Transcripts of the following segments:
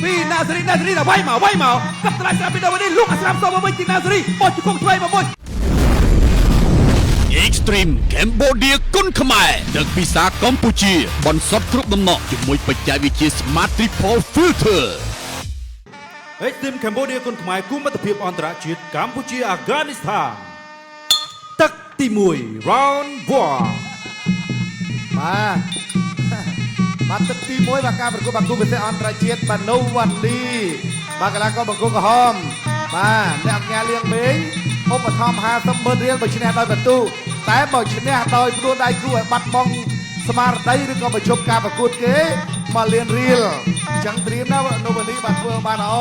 ពីណាសេរីដល់វាយមកកាប់តឡាស្រាប់ពីដល់នេះលោកអាស្រាប់សមកវិញទីណាសេរីបោះជង្គង់ឆ្វេងមកមួយ Extreme Cambodia គុនខ្មែរទឹកពិសាកម្ពុជាបន្សុទ្ធគ្រប់ដំណក់ជាមួយបច្ចេកវិទ្យា Smart Triple Filter Extreme Cambodia គុនខ្មែរគូមិត្តភាពអន្តរជាតិកម្ពុជាអាហ្គានីស្ថានទឹកទី1 round 1បាទទឹកទី1បាទការប្រកួតបាល់គូពិសេសអន្តរជាតិបាទនៅវ៉ាន់ឌីបាទកីឡាករបង្គោលក្រហមបាទអ្នកអង្គការលៀងមេងឧបត្ថម្ភ50,000 រៀលបើឈ្នះដោយបន្ទូតែបើឈ្នះដោយផ្ដួលដៃគូឲ្យបាត់បង់ស្មារតីឬក៏បញ្ឈប់ការប្រកួតគេ1លានរៀលអញ្ចឹងត្រៀមណានៅវ៉ាន់ឌីបាទធ្វើបានល្អ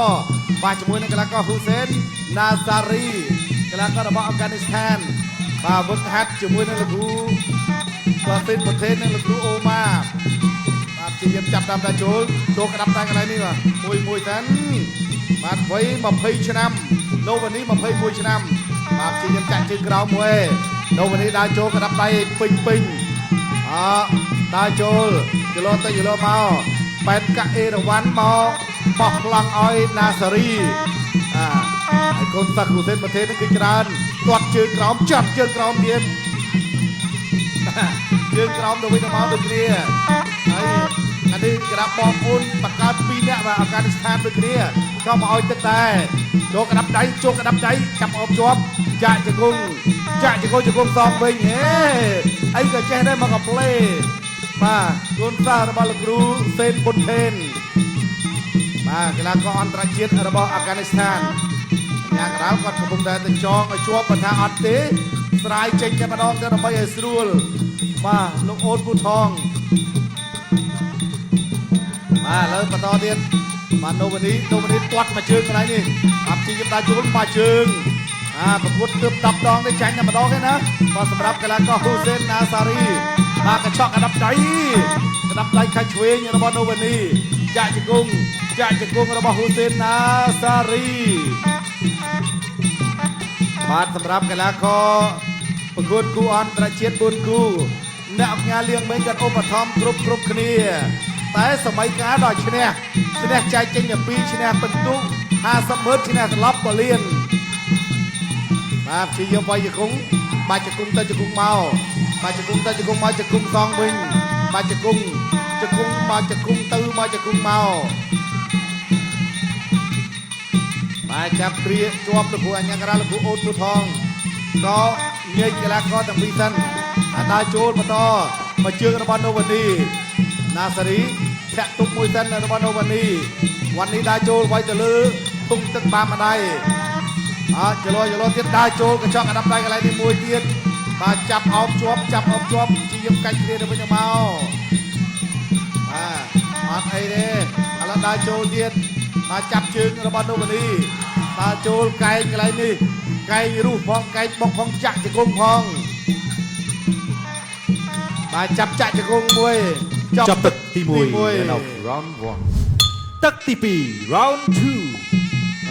បាទជាមួយនឹងកីឡាករហ៊ូសេនណាសារីកីឡាកររបស់អាហ្គានីស្ថានបាទវឹកហាត់ជាមួយនឹងលោកគ្រូបាទពេនប្រទេសនិងលោកគ្រូអូម៉ាបាទព្យាយាមចាប់តាមតាចូលក្តាប់តែកន្លែងនេះបាទមួយតាន់បាទវ័យ20ឆ្នាំនៅវ៉ាន់ឌី21ឆ្នាំបាទព្យាយាមចាក់ជើងក្រោមមួយនៅវ៉ាន់ឌីដើរចូលក្តាប់ដៃពេញដើរចូលយឡទៅយឡមកបែនកាក់អេរវ៉ាន់មកបោះប្លង់ឲ្យណាសារីហើយកូនសាក់គូសេនប្រទេសនឹងគឺច្រើនទាត់ជើងក្រោមចាត់ជើងក្រោមទៀតជើងក្រោមទៅវិញទៅមកដូចគ្នាហើយអានេះក្តាប់បងប្អូនបង្កើត2នាក់បាទអាហ្គានីស្ថានដូចគ្នាក៏មកឲ្យទឹកដែរចូលក្តាប់ដៃចាប់អបជាប់ចាក់ជង្គង់សងវិញអីក៏ចេះដែរមកកំ play បាទកូនសារបស់លោកគ្រូសេនប៊ុនថេនបាទកីឡាករអន្តរជាតិរបស់អាហ្គានីស្ថានយ៉ាងកណ្ដាលគាត់កំពុងតែចងឲ្យជាប់បើថាអត់ទេស្រាយចេញតែម្ដងទៅដើម្បីឲ្យស្រួលបាទលោកអូនពូថងបាទលើបន្តទៀតបាទនូវនេះទាត់មកជើងកន្លែងនេះអាប់ជីយប់ដល់ជួនមកជើងប្រកួតទើប10ដងទេចាញ់តែម្ដងទេណាបាទសម្រាប់កីឡាករហ៊ូសេនណាសារីបាទកញ្ឆក់កណ្ដាប់ដៃខាងឆ្វេងរបស់នូវនេះចាក់ជង្គង់របស់ហ៊ូសេនណាសារីបាទសម្រាប់កីឡាករប្រកួតគូអន្តរជាតិ4គូអ្នកអង្គការលៀងមេងក៏ឧបត្ថម្ភគ្រប់គ្នាតែសម័យកាលដល់ឈ្នះចែកចេញពី2ឈ្នះពិន្ទុ50,000ឈ្នះត្រឡប់1លានបាទព្យាយាមវាយជង្គង់បាច់ជង្គង់ទៅជង្គង់មកជង្គង់សងវិញបាច់ជង្គង់ទៅមកជង្គង់មកបាទចាប់ព្រាជាប់លោកគ្រូអញ្ញាការលោកគ្រូអូនពូថងក៏ញែកកីឡាករទាំងពីរសិនដើរចូលបន្តមកជើងរបស់នូវ៉ានីណាសារីធាក់ទុកមួយសិនរបស់នូវ៉ានីដើរចូលវាយទៅលើធុងទឹកបាម្ដាយចលោទៀតដើរចូលកញ្ចក់អាដាប់ដៃកន្លែងនេះមួយទៀតបាទចាប់អោបជាប់ជាយាមកាច់គ្នាទៅវិញទៅមកបាទអត់អីទេឥឡូវដើរចូលទៀតបាទចាប់ជើងរបស់នូវ៉ានីដើរចូលកែងកន្លែងនេះកែងរុះផងកែងបុកផងចាក់ជង្គង់ផងបាទចាប់ចាក់ជង្គង់មួយចាប់ទឹកទី1 round 1ទឹកទី2 round 2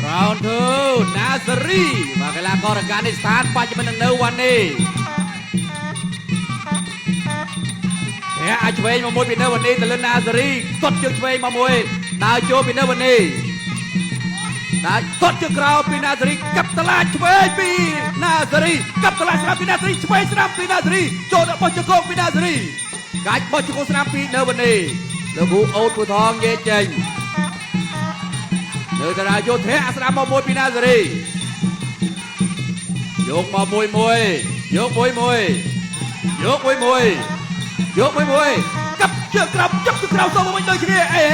round 2ណាសារីបាទកីឡាករអាហ្គានីស្ថានបច្ចុប្បន្ននៅវ៉ាន់ឌីអាចឆ្វេងមកមួយពីនៅវ៉ាន់ឌីទៅលើណាសារីទាត់ជើងឆ្វេងមកមួយដើរចូលពីនៅវ៉ាន់ឌីដើរទាត់ជើងក្រោមពីណាសារីកាប់តឡាឆ្វេងពីណាសារីកាប់តឡាស្រាប់ពីណាសារីឆ្វេងស្រាប់ពីណាសារីចូលដល់បោះជង្គង់ពីណាសារីកាច់បោះជង្គង់ស្រាប់ពីនៅវ៉ាន់ឌីលោកគ្រូអូនពូថងនិយាយចេញលើតារាយោធាស្ដាប់មកមួយពីណាសារីយកមកមួយកាប់ជើងក្រោមសូមវិញដូចគ្នាអេ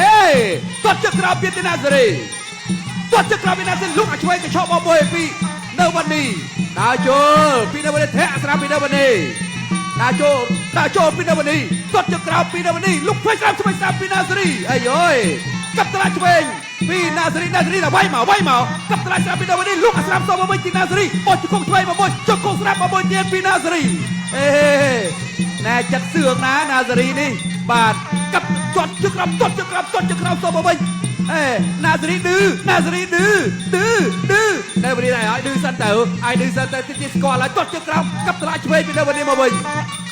ទាត់ជើងក្រោមពីណាសារីលោកអាចឆ្វេងកញ្ឆក់មកមួយពីនៅវ៉ាន់ឌីដើរចូលពីនៅវ៉ាន់ឌីធាក់ស្ដាប់ពីនៅវ៉ាន់ឌីដើរចូលពីនៅវ៉ាន់ឌីទាត់ជើងក្រោមពីនៅវ៉ាន់ឌីលោកឆ្វេងស្ដាប់ពីណាសារីអីយយកាប់តឡាឆ្វេងពីណាសារីដល់វាយមកកាប់តឡាស្ដាប់ពីនៅវ៉ាន់ឌីលោកអាស្ដាប់សមកវិញពីណាសារីបោះជង្គង់ឆ្វេងមកមួយជង្គង់ស្ដាប់មកមួយទៀតពីណាសារីណែចាត់សឿងណាសារីនេះបាទកាប់ទាត់ជើងក្រោមសមកវិញណាសារីឌឺនៅវ៉ាន់ឌីដែរឲ្យឌឺសិនទៅទីស្គាល់ហើយទាត់ជើងក្រោមកាប់តឡាឆ្វេងពីនៅវ៉ាន់ឌីមកវិញ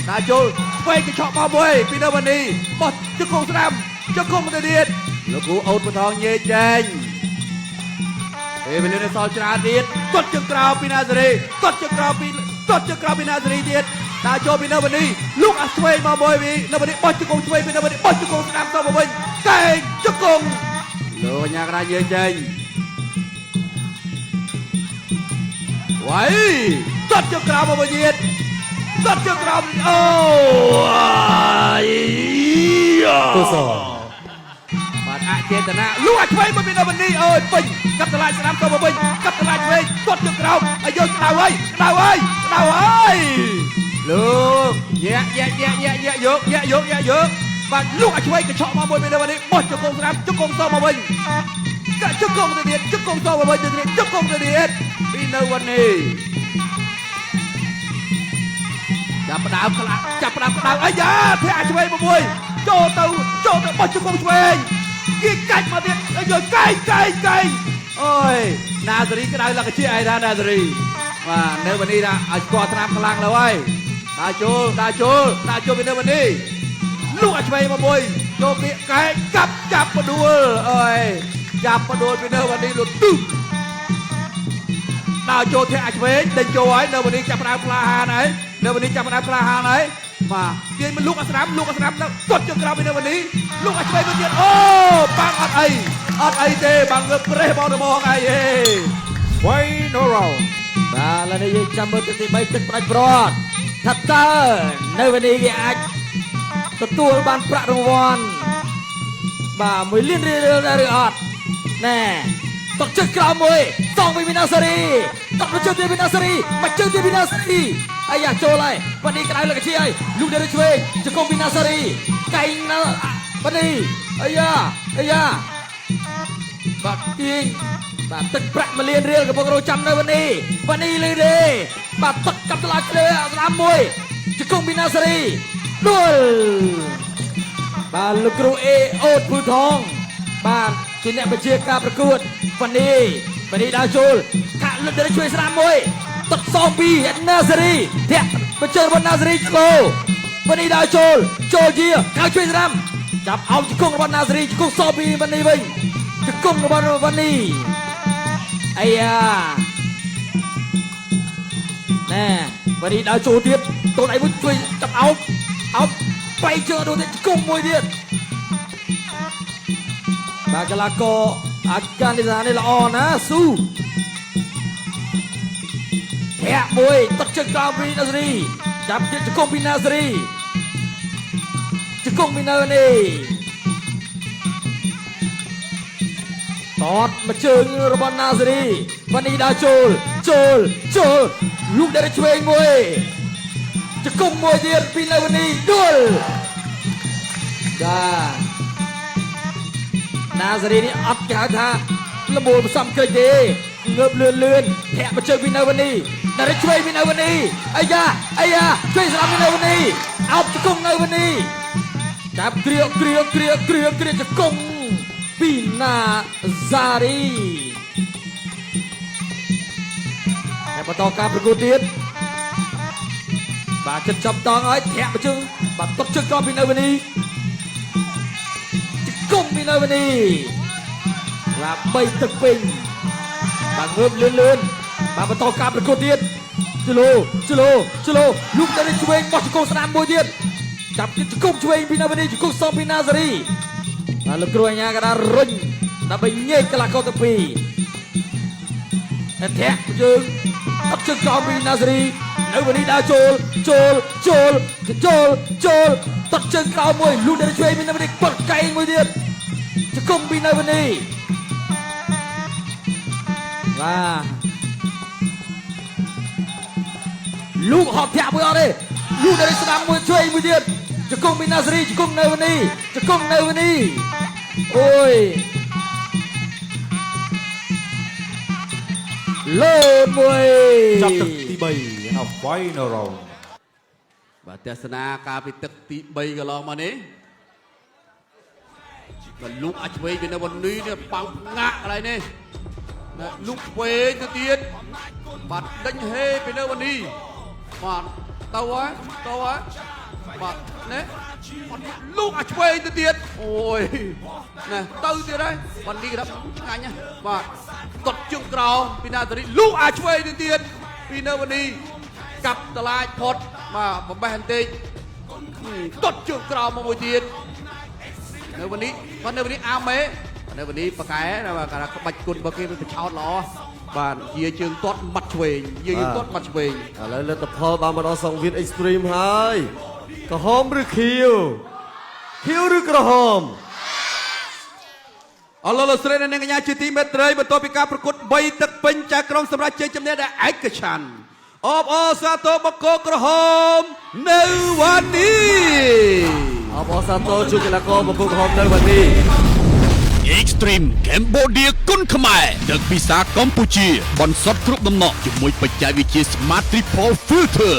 ដើរចូលឆ្វេងកញ្ឆក់មកមួយពីនៅវ៉ាន់ឌីបោះជង្គង់ស្ដាប់ជង្គង់ទៅទៀត លោកគ្រូអូតបថងញេចេញពេលវេលានៅសល់ច្រើនទៀតទាត់ជើងក្រោមពីណាសេរីទាត់ជើងក្រោមពីណាសេរីទៀតដើរចូលពីនៅវនីលោកអាឆ្វេងមកមួយពីនៅវនីបោះជង្គង់ឆ្វេងពីនៅវនីបោះជង្គង់ស្ដាំទៅមកវិញកែងជង្គង់លោកកញ្ញាកណ្ដាលញេចេញវ៉ៃទាត់ជើងក្រោមមកវិញទៀតទាត់ជើងក្រោមអូទូសបាទអចេតនាលួចឆ្វេងមកពីនៅវនីអើយពេញកាប់តឡាយស្ដាំទៅមកវិញកាប់តឡាយឆ្វេងទាត់ជើងក្រោមឲ្យយកក្តៅហើយលោកយកបាទលោកឲ្យឆ្វេងកញ្ឆក់មកមួយពីនៅវនីបោះជង្គង់ស្ដាំជង្គង់ទៅមកវិញកាជង្គង់ទៅទៀតជង្គង់ទៅមកវិញទៀតជង្គង់ទៅទៀតពីនៅវនីចាប់ផ្ដើមក្តៅអាយ៉ាធាក់ឆ្វេងមកមួយចូលទៅបោះជង្គង់ឆ្វេងគេកាច់មកទៀតយកកែងអូយណាសេរីក្តៅលក្ខជាឯណាណាសេរីបាទនៅវនីណាឲ្យស្គាល់ថ្នាំខ្លាំងទៅហើយដើរចូលពីនៅវនីលូកឲ្យឆ្វេងមកមួយចូលពីកែងចាប់បដួលអើយចាប់បដួលពីនៅវនីលុតទឹះដើរចូលធាក់ឆ្វេងដេញចូលហើយនៅវនីចាប់ផ្ដើមក្លាហានហើយបាទទាញមកលូកអាស្រាមទាត់ជើងក្រោមពីនៅវនីលូកឲ្យឆ្វេងទៅទៀតអូបាំងអត់អីទេបាំងងើបប្រេះបងរបស់ឯងហេ Final round បាទឥឡូវនេះយើងចាំមើលទឹកទី3ទឹកផ្ដាច់ព្រាត់ថាតើនៅវនីគេអាចទទួលបានប្រាក់រង្វាន់បាទ1 លានរៀលដែរឬអត់ណែតកជើងក្រោមមួយសងពីវិណាសារីតកជើងទីវិណាសារីមកជើងទីវិណាសារីអាយ៉ាចូលហើយវនីក្តៅលក្ខជាហើយលូកដល់ឆ្វេងជង្គង់វិណាសារីកែងណាវនីអាយ៉ាបាទទាញបាទទឹកប្រាក់1 លានរៀលកំពុងរងចាំនៅវនីលឺទេបាទទឹកកាប់តឡាឆ្លេស្ដាំមួយជង្គង់វិណាសារីដួលបាទលោកគ្រូអេអូតភូថងបាទជាអ្នកបញ្ជាការប្រកួតវនីដើរចូលកាក់លឹកដល់ជួយស្ដាំមួយទឹកសងពីណាសេរីធាក់បញ្ជើរបស់ណាសេរីឆ្លោវនីដើរចូលជាកៅជួយស្ដាំចាប់អោបជង្គង់របស់ណាសេរីជង្គង់សងពីវនីវិញជង្គង់របស់វនីអាយ៉ាណែវនីដើរចូលទៀតតូនឯងមួយជួយចាប់អោបបែកជើងដូចជង្គង់មួយទៀតបាទកីឡាករអាកានីសានេះល្អណាស៊ូធាក់មួយទឹកជើងក្រោមពីណាសេរីចាប់ជង្គង់ពីណាសេរីជង្គង់ពីនៅនេះតតមកជើងរបស់ណាសេរីវនីដើរចូលលូកដល់ឆ្វេងមួយជង្គង់មួយទៀតពីនៅវនីដួលចាណាសេរីនេះអត់គេហៅថាល្មូលផ្សំគ្រិចទេងើបលឿនធាក់មកជើងពីនៅវនីដល់ឆ្វេងពីនៅវនីអាយ៉ាឆ្វេងស្ដាំពីនៅវនីអោបជង្គង់នៅវនីចាប់គ្រាជង្គង់ពីណាសារីតែបន្តការប្រកួតទៀតបាទចិត្តចាប់តងហើយធាក់មកជើងបាទតបជើងក្រោមពីនៅវនីជង្គង់ពីនៅវនីបាទ3ទឹកពេញបាទងើបលឿនបាទបន្តការប្រកួតទៀតជលូលូកដល់ឆ្វេងបោះជង្គង់ស្ដាំមួយទៀតចាប់ជង្គង់ឆ្វេងពីនៅវនីជង្គង់សងពីណាសារីបាទលោកគ្រូអញ្ញាក៏đãរុញដើម្បីញែកកីឡាករទាំងពីរតែធាក់យើងអត់ជើងក្រោមពីណាសារីនៅវនីដើរចូលតត់ជើងក្រោមមួយលូកដល់ឆ្វេងពីនៅវនីបត់កែងមួយទៀតជង្គង់ពីនៅវនីបាទលូកហត់ធាក់មួយអត់ទេលូកដល់ស្ដាំមួយឆ្វេងមួយទៀតជង្គង់ពីណាសារីជង្គង់នៅវនីអូយលើមួយ ចាប់ទឹកទី3 នៅ Final round បាទទស្សនាការពីទឹកទី3កន្លងមកនេះក៏លូកអាចឆ្វេងពីនៅវនីនេះប៉ោងផ្ងាក់កន្លែងនេះលូកឆ្វេងទៅទៀតបាទដេញហេពីនៅវនីបាទទៅហើយបាទនេះ លោកអាឆ្វេងទៅទៀតអូយណាទៅទៀតហើយបាននេះគេថាឆ្ងាញ់ណាបាទទាត់ជើងក្រោមពីណាតារីលោកអាឆ្វេងទៅទៀតពីនៅវនីកាប់តឡាចផុតបាទបំបេះបន្តិចទាត់ជើងក្រោមមកមួយទៀតនៅវនីគាត់នៅវនីអាមេនៅវនីប៉កែណាបាទគាត់ក្បាច់គុណរបស់គេវាប្រឆោតល្អបាទជាជើងទាត់មាត់ឆ្វេងយាយទាត់មាត់ឆ្វេង ឥឡូវលទ្ធផលបានមកដល់សង្វៀន Extreme ហើយក្រហមឬខៀវខៀវឬក្រហម អឡូវលោកស្រីនិងអ្នកកញ្ញាជាទីមេត្រីបន្ទាប់ពីការប្រកួត3ទឹកពេញចៅក្រមសម្រាប់ជ័យជំនះដែលឯកច្ឆ័ន្ទអបអរសាទរបង្គោលក្រហមនៅវ៉ានី អបអរសាទរជួបកីឡាករបង្គោលក្រហមនៅវ៉ានី Extreme Cambodia គុណខ្មែរដឹកពីសាកម្ពុជាបន្សុទ្ធគ្រប់ដំណក់ជាមួយបច្ចេកវិទ្យា Smart Triple Filter